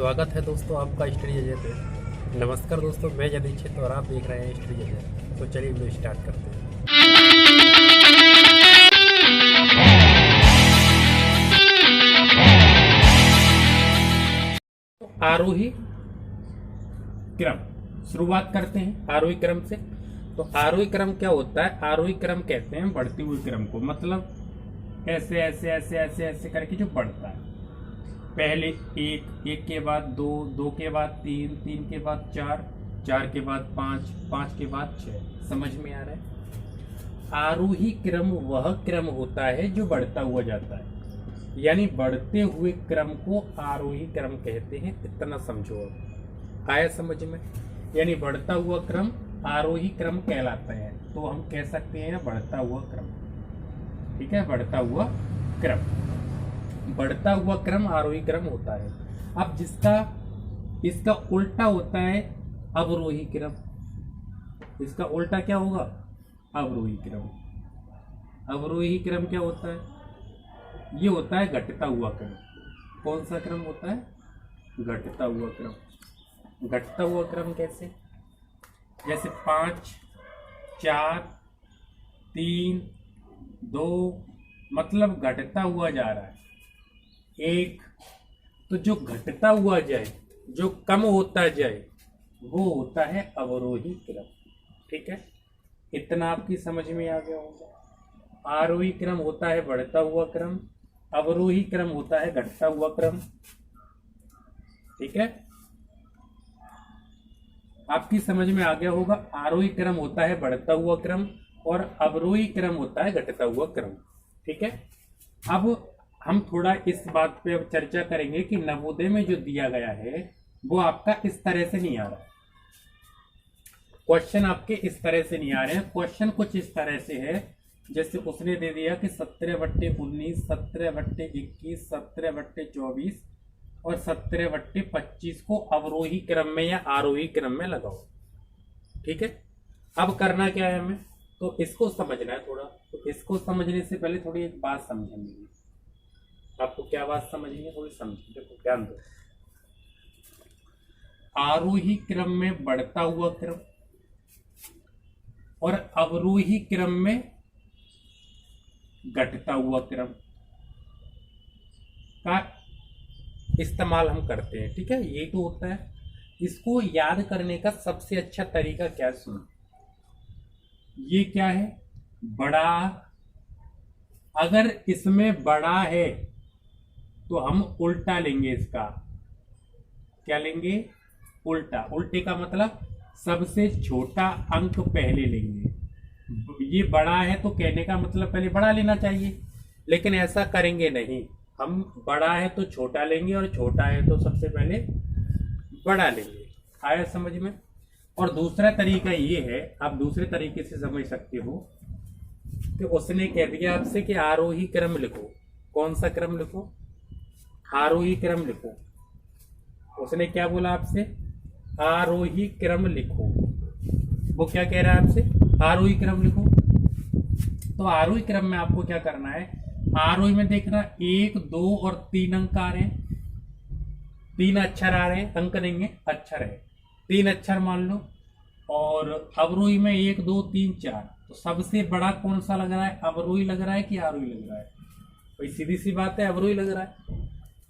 स्वागत है दोस्तों आपका स्टडी अजय पे। नमस्कार दोस्तों, मैं जय दीक्षित और आप देख रहे हैं स्टडी अजय। तो चलिए वीडियो स्टार्ट करते हैं। आरोही क्रम शुरुआत करते हैं आरोही क्रम से। तो आरोही क्रम क्या होता है? आरोही क्रम कहते हैं बढ़ते हुए क्रम को, मतलब ऐसे ऐसे ऐसे ऐसे ऐसे करके जो बढ़ता है। पहले एक, एक के बाद दो, दो के बाद तीन, तीन के बाद चार, चार के बाद पाँच, पाँच के बाद छः। समझ में आ रहा है? आरोही क्रम वह क्रम होता है जो बढ़ता हुआ जाता है, यानी बढ़ते हुए क्रम को आरोही क्रम कहते हैं। इतना समझो। अब आया समझ में? यानी बढ़ता हुआ क्रम आरोही क्रम कहलाता है। तो हम कह सकते हैं बढ़ता हुआ क्रम। ठीक है, बढ़ता हुआ क्रम, बढ़ता हुआ क्रम आरोही क्रम होता है। अब जिसका इसका उल्टा होता है अवरोही क्रम। इसका उल्टा क्या होगा? अवरोही क्रम। अवरोही क्रम क्या होता है? ये होता है घटता हुआ क्रम। कौन सा क्रम होता है? घटता हुआ क्रम। घटता हुआ क्रम कैसे? जैसे 5, 4, 3, 2, मतलब घटता हुआ जा रहा है। एक, तो जो घटता हुआ जाए, जो कम होता जाए, वो होता है अवरोही क्रम। ठीक है, इतना आपकी समझ में आ गया होगा। आरोही क्रम होता है बढ़ता हुआ क्रम, अवरोही क्रम होता है घटता हुआ क्रम। ठीक है, आपकी समझ में आ गया होगा। आरोही क्रम होता है बढ़ता हुआ क्रम और अवरोही क्रम होता है घटता हुआ क्रम। ठीक है, अब हम थोड़ा इस बात पे अब चर्चा करेंगे कि नवोदय में जो दिया गया है वो आपका इस तरह से नहीं आ रहा। क्वेश्चन आपके इस तरह से नहीं आ रहे हैं। क्वेश्चन कुछ इस तरह से है, जैसे उसने दे दिया कि 17/19, 17/21, 17/24 और 17/25 को अवरोही क्रम में या आरोही क्रम में लगाओ। ठीक है, अब करना क्या है हमें? तो इसको समझना है थोड़ा। तो इसको समझने से पहले थोड़ी एक बात समझेंगे। आपको क्या बात समझनी है? थोड़ी समझिए, देखो ध्यान दो। आरोही क्रम में बढ़ता हुआ क्रम और अवरोही क्रम में घटता हुआ क्रम का इस्तेमाल हम करते हैं। ठीक है, ये तो होता है। इसको याद करने का सबसे अच्छा तरीका क्या? सुनो, ये क्या है? बड़ा। अगर इसमें बड़ा है तो हम उल्टा लेंगे इसका। क्या लेंगे? उल्टा। उल्टे का मतलब सबसे छोटा अंक पहले लेंगे। ये बड़ा है तो कहने का मतलब पहले बड़ा लेना चाहिए, लेकिन ऐसा करेंगे नहीं। हम बड़ा है तो छोटा लेंगे और छोटा है तो सबसे पहले बड़ा लेंगे। आया समझ में? और दूसरा तरीका ये है, आप दूसरे तरीके से समझ सकते हो कि उसने कह दिया आपसे कि आरोही क्रम लिखो। कौन सा क्रम लिखो? आरोही क्रम लिखो। उसने क्या बोला आपसे? आरोही क्रम लिखो। वो क्या कह रहा है आपसे? आरोही क्रम लिखो। तो आरोही क्रम में आपको क्या करना है? आरोही में देखना 1, 2 और 3 अंक आ रहे हैं। 3 अक्षर आ रहे हैं, अंक नहीं है, अक्षर है। 3 अक्षर मान लो। और अवरोही में 1, 2, 3, 4। तो सबसे बड़ा कौन सा लग रहा है? अवरोही लग रहा है कि आरोही लग रहा है? भाई सीधी सी बात है, अवरोही लग रहा है।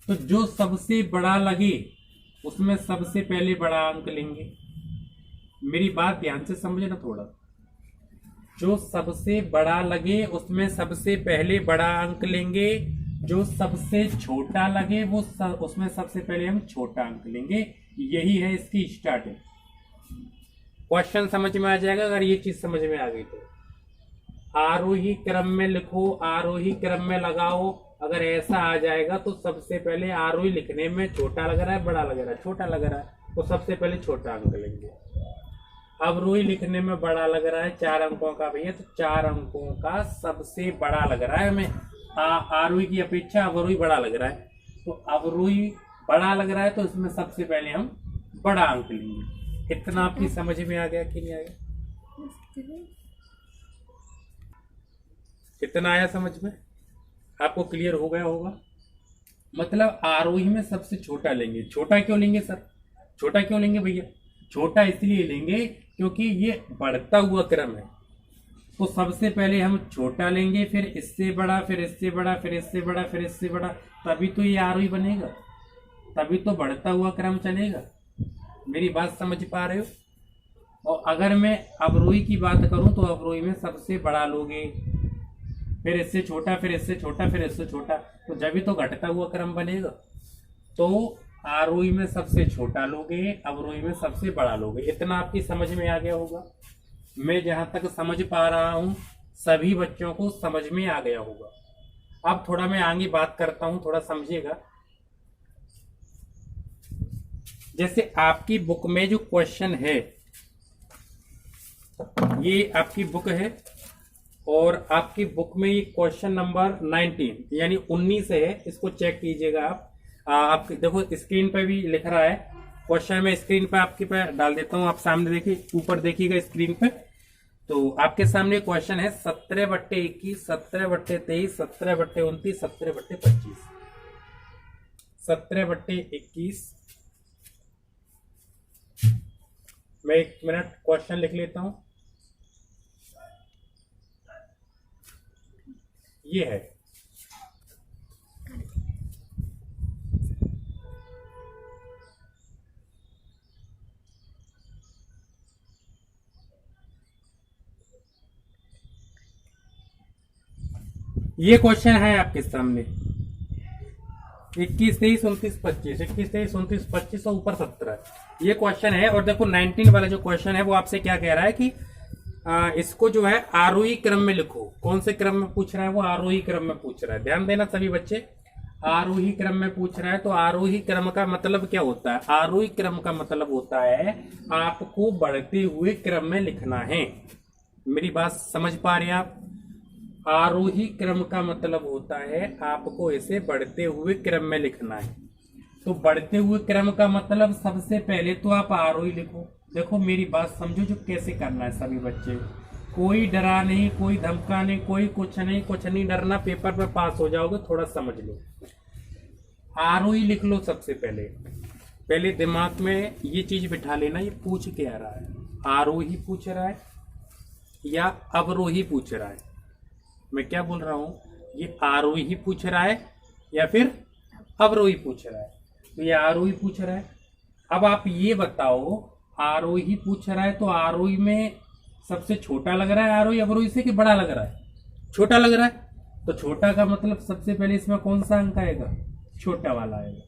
तो जो सबसे बड़ा लगे उसमें सबसे पहले बड़ा अंक लेंगे। मेरी बात ध्यान से समझना थोड़ा। जो सबसे बड़ा लगे उसमें सबसे पहले बड़ा अंक लेंगे। जो सबसे छोटा लगे वो उसमें सबसे पहले हम छोटा अंक लेंगे। यही है इसकी स्टार्टिंग। क्वेश्चन समझ में आ जाएगा अगर ये चीज समझ में आ गई तो। आरोही क्रम में लिखो, आरोही क्रम में लगाओ। अगर ऐसा आ जाएगा तो सबसे पहले आरोही लिखने में छोटा लग रहा है, बड़ा लग रहा है? छोटा लग रहा है, तो सबसे पहले छोटा अंक लेंगे। अवरोही लिखने में बड़ा लग रहा है, 4 अंकों का भैया, तो 4 अंकों का सबसे बड़ा लग रहा है हमें। आरोही की अपेक्षा अवरोही बड़ा लग रहा है, तो अवरोही बड़ा लग रहा है तो इसमें सबसे पहले हम बड़ा अंक लेंगे। इतना आपकी समझ में आ गया कि नहीं आ गया? कितना आया समझ में? आपको क्लियर हो गया होगा? मतलब आरोही में सबसे छोटा लेंगे। छोटा क्यों लेंगे सर? छोटा क्यों लेंगे भैया? छोटा इसलिए लेंगे क्योंकि ये बढ़ता हुआ क्रम है। तो सबसे पहले हम छोटा लेंगे, फिर इससे बड़ा, फिर इससे बड़ा, फिर इससे बड़ा, फिर इससे बड़ा, तभी तो ये आरोही बनेगा, तभी तो बढ़ता हुआ क्रम चलेगा। मेरी बात समझ पा रहे हो? और अगर मैं अवरोही की बात करूं तो अवरोही में सबसे बड़ा लोगे, फिर इससे छोटा, फिर इससे छोटा, फिर इससे छोटा, तो जब भी तो घटता हुआ क्रम बनेगा। तो आरोही में सबसे छोटा लोगे, अवरोही में सबसे बड़ा लोगे। इतना आपकी समझ में आ गया होगा। मैं जहां तक समझ पा रहा हूं सभी बच्चों को समझ में आ गया होगा। अब थोड़ा मैं आगे बात करता हूं, थोड़ा समझिएगा। जैसे आपकी बुक में जो क्वेश्चन है, ये आपकी बुक है और आपकी बुक में ये क्वेश्चन नंबर 19 यानी 19 है। इसको चेक कीजिएगा आप। आप देखो स्क्रीन पे भी लिख रहा है क्वेश्चन। मैं स्क्रीन पे आपके पे डाल देता हूँ, आप सामने देखिए, ऊपर देखिएगा स्क्रीन पे। तो आपके सामने क्वेश्चन है 17/21, 17/23, 17/29, 17/25। 17/21। मैं 1 मिनट क्वेश्चन लिख लेता हूं। ये है, ये क्वेश्चन है आपके सामने 21, 23, 29, 25, 21, 23, 29, 25 और ऊपर 17। ये क्वेश्चन है। और देखो 19 वाला जो क्वेश्चन है वो आपसे क्या कह रहा है कि इसको जो है आरोही क्रम में लिखो। कौन से क्रम में पूछ रहा है? वो आरोही क्रम में पूछ रहा है। ध्यान देना सभी बच्चे, आरोही क्रम में पूछ रहा है। तो आरोही क्रम का मतलब क्या होता है? आरोही क्रम का मतलब होता है आपको बढ़ते हुए क्रम में लिखना है। मेरी बात समझ पा रहे हैं आप? आरोही क्रम का मतलब होता है आपको इसे बढ़ते हुए क्रम में लिखना है। तो बढ़ते हुए क्रम का मतलब सबसे पहले तो आप आरोही लिखो। देखो मेरी बात समझो, जो कैसे करना है सभी बच्चे। कोई डरा नहीं, कोई धमका नहीं, कोई कुछ नहीं, कुछ नहीं डरना, पेपर पे पास हो जाओगे। थोड़ा समझ लो। आरोही लिख लो सबसे पहले। पहले दिमाग में ये चीज बिठा लेना, ये पूछ के आ रहा है, आरोही पूछ रहा है या अवरोही पूछ रहा है। मैं क्या बोल रहा हूं? ये आरोही पूछ रहा है या फिर अवरोही पूछ रहा है? तो ये आरोही पूछ रहा है। अब आप ये बताओ, आरोही पूछ रहा है तो आरोही में सबसे छोटा लग रहा है आरोही अवरोही से कि बड़ा लग रहा है? छोटा लग रहा है। तो छोटा का मतलब सबसे पहले इसमें कौन सा अंक आएगा? छोटा वाला आएगा।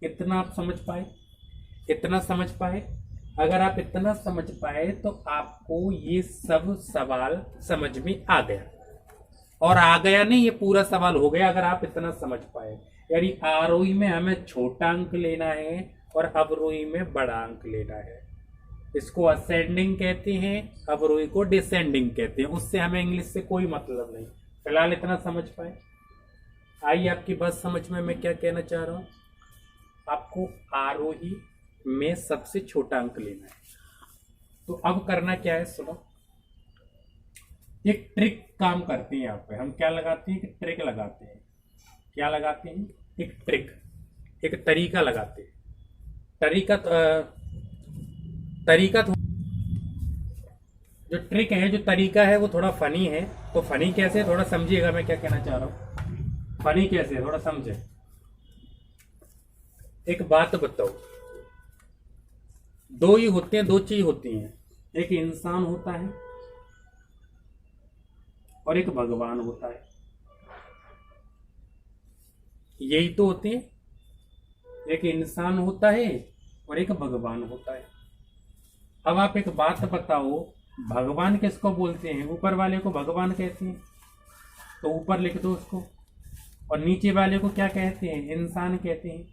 इतना आप समझ पाए? इतना समझ पाए? अगर आप इतना समझ पाए तो आपको ये सब सवाल समझ में आ गया। और आ गया नहीं, ये पूरा सवाल हो गया अगर आप इतना समझ पाए। यानी आरोही में हमें छोटा अंक लेना है और अवरोही में बड़ा अंक लेना है। इसको असेंडिंग कहते हैं, अवरोही को डिसेंडिंग कहते हैं। उससे हमें इंग्लिश से कोई मतलब नहीं। फिलहाल इतना समझ पाए? आइए आपकी बात समझ में मैं क्या कहना चाह रहा हूं। आपको आरोही में सबसे छोटा अंक लेना है। तो अब करना क्या है, सुनो। एक ट्रिक काम करते हैं यहाँ पे। हम क्या लगाते हैं? कि ट्रिक लगाते हैं। क्या लगाते हैं? एक ट्रिक, एक तरीका लगाते हैं। तरीका तो जो ट्रिक है, जो तरीका है वो थोड़ा फनी है। तो फनी कैसे है थोड़ा समझिएगा मैं क्या कहना चाह रहा हूं। फनी कैसे है थोड़ा समझे। एक बात बताओ, दो ही होते हैं, दो चीज होती हैं। एक इंसान होता है और एक भगवान होता है। यही तो होते हैं। एक इंसान होता है और एक भगवान होता है। अब आप एक बात बताओ, भगवान किसको बोलते हैं? ऊपर वाले को भगवान कहते हैं, तो ऊपर लिख दो उसको। और नीचे वाले को क्या कहते हैं? इंसान कहते हैं,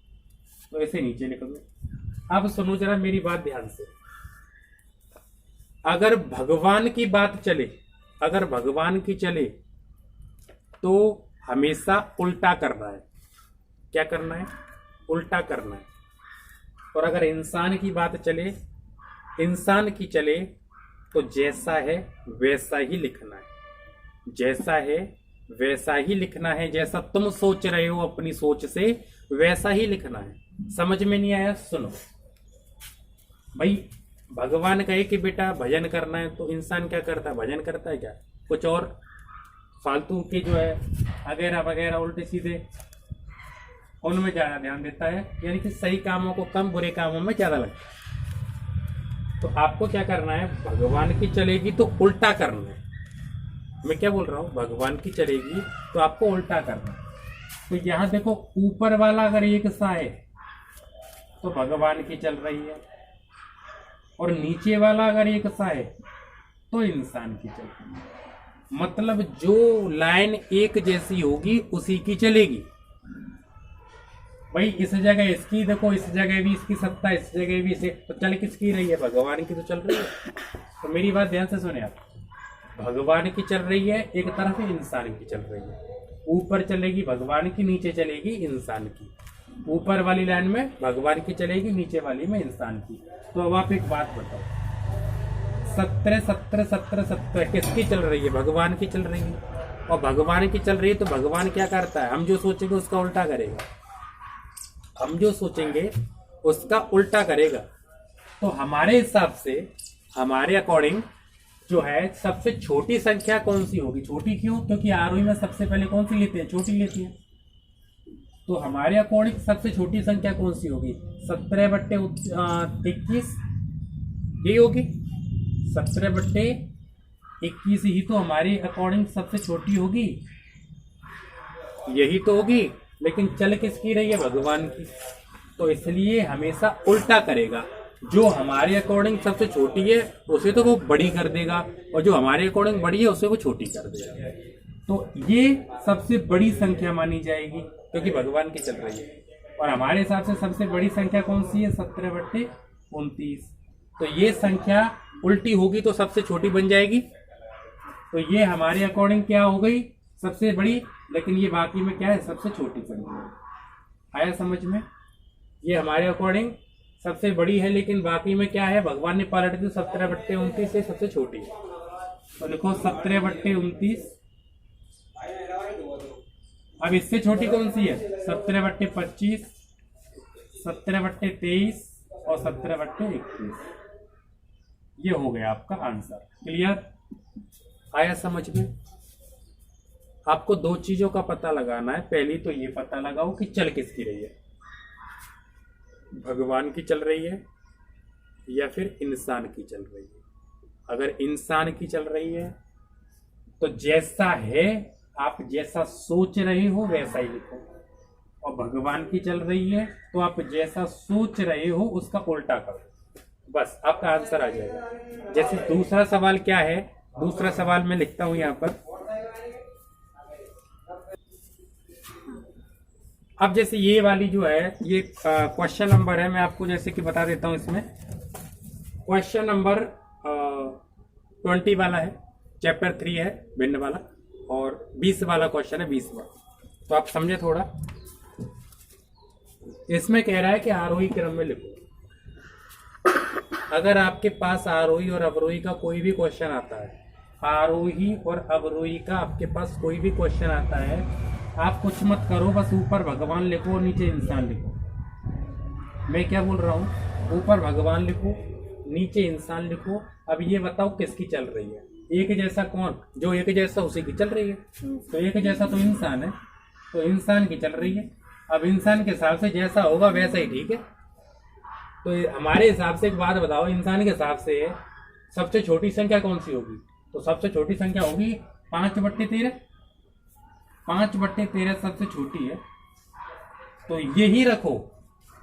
तो ऐसे नीचे लिख दो। अब सुनो जरा मेरी बात ध्यान से। अगर भगवान की बात चले, अगर भगवान की चले तो हमेशा उल्टा करना है। क्या करना है? उल्टा करना है। और अगर इंसान की बात चले, इंसान की चले, तो जैसा है वैसा ही लिखना है। जैसा है वैसा ही लिखना है, जैसा तुम सोच रहे हो अपनी सोच से वैसा ही लिखना है। समझ में नहीं आया? सुनो भाई, भगवान कहे कि बेटा भजन करना है तो इंसान क्या करता है? भजन करता है क्या? कुछ और फालतू के जो है वगैरह वगैरह उल्टे सीधे उनमें ज्यादा ध्यान देता है, यानी कि सही कामों को कम, बुरे कामों में ज्यादा लगता है। तो आपको क्या करना है? भगवान की चलेगी तो उल्टा करना है। मैं क्या बोल रहा हूँ? भगवान की चलेगी तो आपको उल्टा करना है। तो यहाँ देखो, ऊपर वाला अगर एक सा है तो भगवान की चल रही है, और नीचे वाला अगर एक सा है तो इंसान की चल रही है। मतलब जो लाइन एक जैसी होगी उसी की चलेगी। भाई इस जगह इसकी देखो, इस जगह भी इसकी सत्ता, इस जगह भी इसे, तो चल किसकी रही है? भगवान की तो चल रही है। तो मेरी बात ध्यान से सुने आप, भगवान की चल रही है एक तरफ, इंसान की चल रही है। ऊपर चलेगी भगवान की, नीचे चलेगी इंसान की। ऊपर वाली लाइन में भगवान की चलेगी, नीचे वाली में इंसान की। तो अब आप एक बात बताओ, 17 17 17 17 किसकी चल रही है? भगवान की चल रही है। और भगवान की चल रही है तो भगवान क्या करता है? हम जो सोचेंगे उसका उल्टा करेगा। हम जो सोचेंगे उसका उल्टा करेगा। तो हमारे हिसाब से, हमारे अकॉर्डिंग जो है, सबसे छोटी संख्या कौन सी होगी? छोटी क्यों? क्योंकि आरोही में सबसे पहले कौन सी लेते हैं? छोटी लेती है। तो हमारे अकॉर्डिंग सबसे छोटी संख्या कौन सी होगी? 17/21 यही होगी। 17/21 ही तो हमारे अकॉर्डिंग सबसे छोटी होगी, यही तो होगी। लेकिन चल किसकी रही है? भगवान की। तो इसलिए हमेशा उल्टा करेगा। जो हमारे अकॉर्डिंग सबसे छोटी है उसे तो वो बड़ी कर देगा, और जो हमारे अकॉर्डिंग बड़ी है उसे वो छोटी कर देगा। तो ये सबसे बड़ी संख्या मानी जाएगी क्योंकि भगवान की चल रही है। और हमारे हिसाब से सबसे बड़ी संख्या कौन सी है? 17/29। तो ये संख्या उल्टी होगी तो सबसे छोटी बन जाएगी। तो ये हमारे अकॉर्डिंग क्या हो गई? सबसे बड़ी। लेकिन ये बाकी में क्या है? सबसे छोटी संख्या। आया समझ में? ये हमारे अकॉर्डिंग सबसे बड़ी है, लेकिन बाकी में क्या है? भगवान ने पलट दी। 17/29 से सबसे छोटी है। तो लिखो 17/29। अब इससे छोटी कौन सी है? 17/25, 17/23 और 17/21। ये हो गया आपका आंसर। क्लियर? आया समझ में? आपको दो चीजों का पता लगाना है। पहली तो ये पता लगाओ कि चल किसकी रही है, भगवान की चल रही है या फिर इंसान की चल रही है। अगर इंसान की चल रही है तो जैसा है, आप जैसा सोच रहे हो वैसा ही लिखो। और भगवान की चल रही है तो आप जैसा सोच रहे हो उसका उल्टा करो, बस आपका आंसर आ जाएगा। जैसे दूसरा सवाल क्या है? दूसरा सवाल मैं लिखता हूं यहां पर। अब जैसे ये वाली जो है, ये क्वेश्चन नंबर है, मैं आपको जैसे कि बता देता हूं। इसमें क्वेश्चन नंबर 20 वाला है, चैप्टर 3 है भिन्न वाला, और 20 वाला क्वेश्चन है, 20वां। तो आप समझे थोड़ा। इसमें कह रहा है कि आरोही क्रम में लिखो। अगर आपके पास आरोही और अवरोही का कोई भी क्वेश्चन आता है, आरोही और अवरोही का आपके पास कोई भी क्वेश्चन आता है, आप कुछ मत करो, बस ऊपर भगवान लिखो और नीचे इंसान लिखो। मैं क्या बोल रहा हूँ? ऊपर भगवान लिखो, नीचे इंसान लिखो। अब ये बताओ किसकी चल रही है? एक जैसा कौन? जो एक जैसा उसी की चल रही है। तो एक जैसा तो इंसान है, तो इंसान की चल रही है। अब इंसान के हिसाब से जैसा होगा वैसा ही ठीक है। तो हमारे हिसाब से एक बात बताओ, इंसान के हिसाब से सबसे छोटी संख्या कौन सी होगी? तो सबसे छोटी संख्या होगी 5/13। 5/13 सबसे छोटी है। तो यही रखो,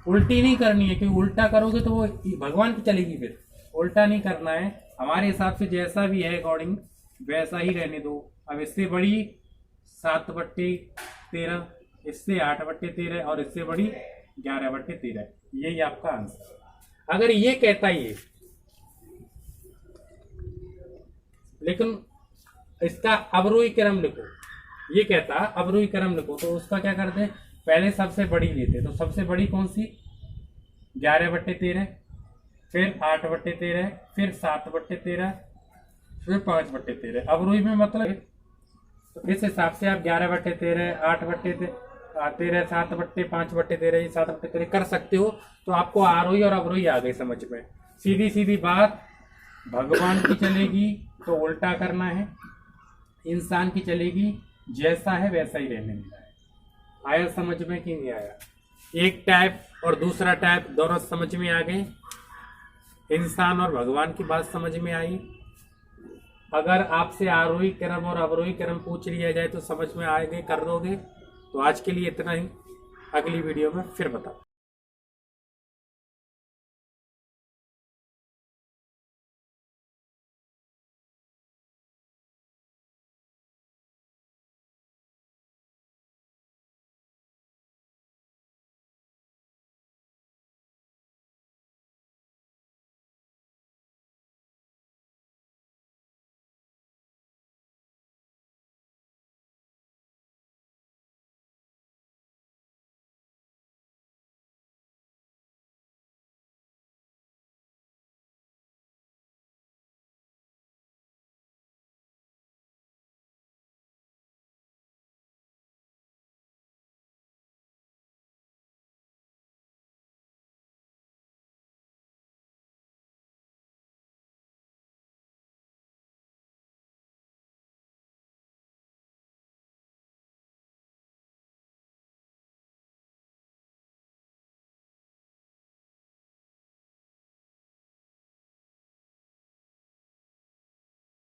उल्टी नहीं करनी है, क्योंकि उल्टा करोगे तो वो भगवान की चलेगी। फिर उल्टा नहीं करना है। हमारे हिसाब से जैसा भी है अकॉर्डिंग वैसा ही रहने दो। अब इससे बड़ी 7/13, इससे 8/13 और इससे बड़ी 11/13। यही आपका आंसर। अगर ये कहता ही है, लेकिन इसका अवरोही क्रम लिखो, ये कहता अवरोही क्रम लिखो, तो उसका क्या करते हैं? पहले सबसे बड़ी लेते। तो सबसे बड़ी कौन सी? 11/13, फिर 8/13, फिर 7/13, फिर 5/13। अवरोही में मतलब तो इस हिसाब से आप 11/13, 8/13, 7/5/13, 7/13 कर सकते हो। तो आपको आरोही और अवरोही आ गई समझ में। सीधी सीधी बात, भगवान की चलेगी तो उल्टा करना है, इंसान की चलेगी जैसा है वैसा ही रहने मिला है। आया समझ में कि नहीं आया? एक टाइप और दूसरा टाइप दोनों समझ में आ गए। इंसान और भगवान की बात समझ में आई। अगर आपसे आरोही क्रम और अवरोही क्रम पूछ लिया जाए तो समझ में आएंगे, कर दोगे। तो आज के लिए इतना ही, अगली वीडियो में फिर बताओ।